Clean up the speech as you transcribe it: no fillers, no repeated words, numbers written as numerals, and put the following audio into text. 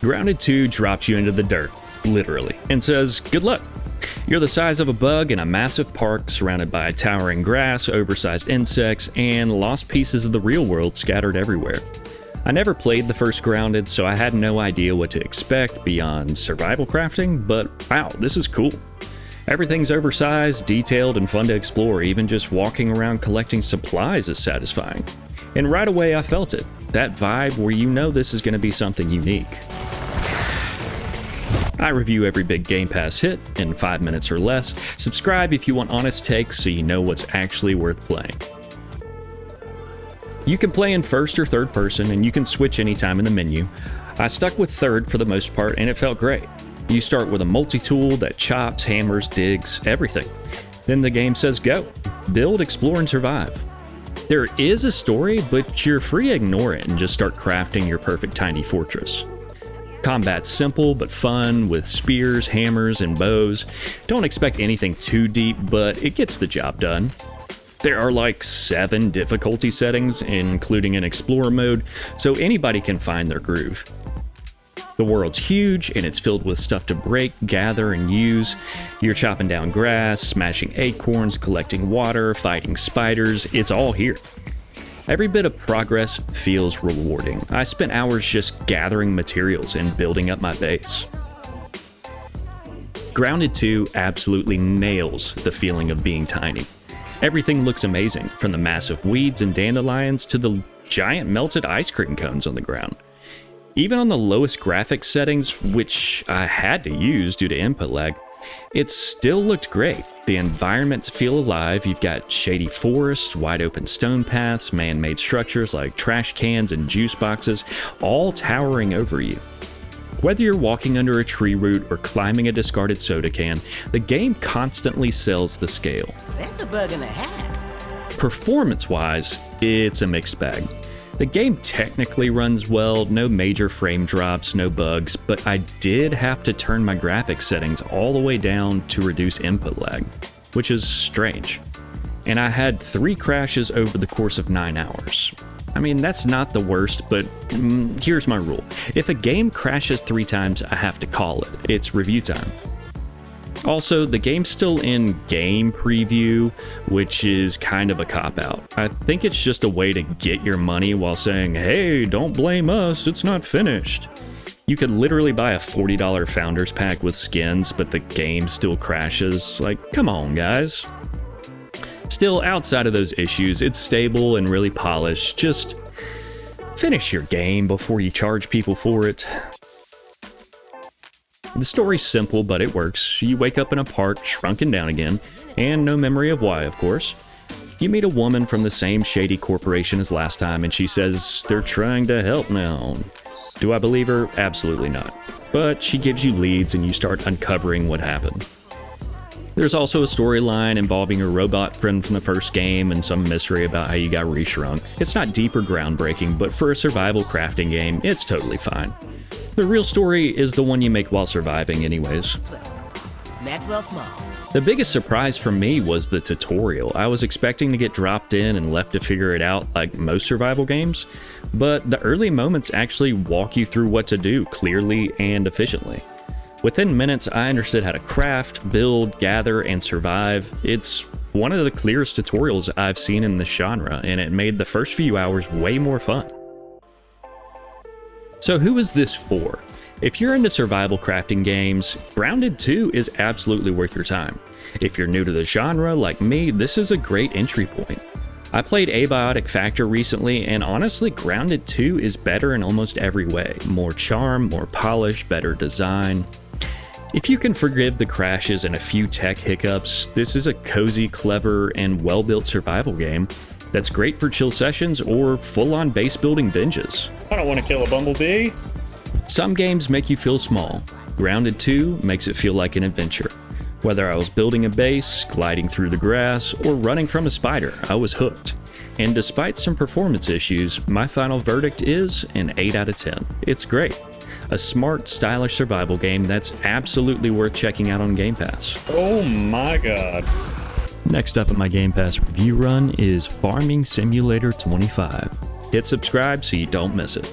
Grounded 2 drops you into the dirt, literally, and says, good luck. You're the size of a bug in a massive park surrounded by towering grass, oversized insects, and lost pieces of the real world scattered everywhere. I never played the first Grounded, so I had no idea what to expect beyond survival crafting, but wow, this is cool. Everything's oversized, detailed, and fun to explore. Even just walking around collecting supplies is satisfying. And right away I felt it. That vibe where you know this is going to be something unique. I review every big Game Pass hit in 5 minutes or less. Subscribe if you want honest takes so you know what's actually worth playing. You can play in first or third person, and you can switch anytime in the menu. I stuck with third for the most part, and it felt great. You start with a multi-tool that chops, hammers, digs, everything. Then the game says go. Build, explore, and survive. There is a story, but you're free to ignore it and just start crafting your perfect tiny fortress. Combat's simple but fun, with spears, hammers, and bows. Don't expect anything too deep, but it gets the job done. There are like 7 difficulty settings, including an explorer mode, so anybody can find their groove. The world's huge, and it's filled with stuff to break, gather, and use. You're chopping down grass, smashing acorns, collecting water, fighting spiders. It's all here. Every bit of progress feels rewarding. I spent hours just gathering materials and building up my base. Grounded 2 absolutely nails the feeling of being tiny. Everything looks amazing, from the massive weeds and dandelions to the giant melted ice cream cones on the ground. Even on the lowest graphics settings, which I had to use due to input lag, it still looked great. The environments feel alive. You've got shady forests, wide open stone paths, man-made structures like trash cans and juice boxes, all towering over you. Whether you're walking under a tree root or climbing a discarded soda can, the game constantly sells the scale. That's a bug and a half. Performance-wise, it's a mixed bag. The game technically runs well, no major frame drops, no bugs, but I did have to turn my graphics settings all the way down to reduce input lag, which is strange. And I had 3 crashes over the course of 9 hours. I mean, that's not the worst, but here's my rule. If a game crashes 3 times, I have to call it. It's review time. Also, the game's still in game preview, which is kind of a cop-out. I think it's just a way to get your money while saying, hey, don't blame us, it's not finished. You could literally buy a $40 Founders Pack with skins, but the game still crashes. Like, come on, guys. Still, outside of those issues, it's stable and really polished. Just finish your game before you charge people for it. The story's simple, but it works. You wake up in a park, shrunken down again, and no memory of why, of course. You meet a woman from the same shady corporation as last time, and she says they're trying to help now. Do I believe her? Absolutely not. But she gives you leads, and you start uncovering what happened. There's also a storyline involving your robot friend from the first game and some mystery about how you got reshrunk. It's not deep or groundbreaking, but for a survival crafting game, it's totally fine. The real story is the one you make while surviving anyways. Maxwell Smalls. The biggest surprise for me was the tutorial. I was expecting to get dropped in and left to figure it out like most survival games, but the early moments actually walk you through what to do clearly and efficiently. Within minutes, I understood how to craft, build, gather, and survive. It's one of the clearest tutorials I've seen in this genre, and it made the first few hours way more fun. So who is this for? If you're into survival crafting games, Grounded 2 is absolutely worth your time. If you're new to the genre, like me, this is a great entry point. I played Abiotic Factor recently, and honestly, Grounded 2 is better in almost every way. More charm, more polish, better design. If you can forgive the crashes and a few tech hiccups, this is a cozy, clever, and well-built survival game that's great for chill sessions or full-on base building binges. I don't want to kill a bumblebee. Some games make you feel small. Grounded 2 makes it feel like an adventure. Whether I was building a base, gliding through the grass, or running from a spider, I was hooked. And despite some performance issues, my final verdict is an 8 out of 10. It's great. A smart, stylish survival game that's absolutely worth checking out on Game Pass. Oh my god. Next up in my Game Pass review run is Farming Simulator 25. Hit subscribe so you don't miss it.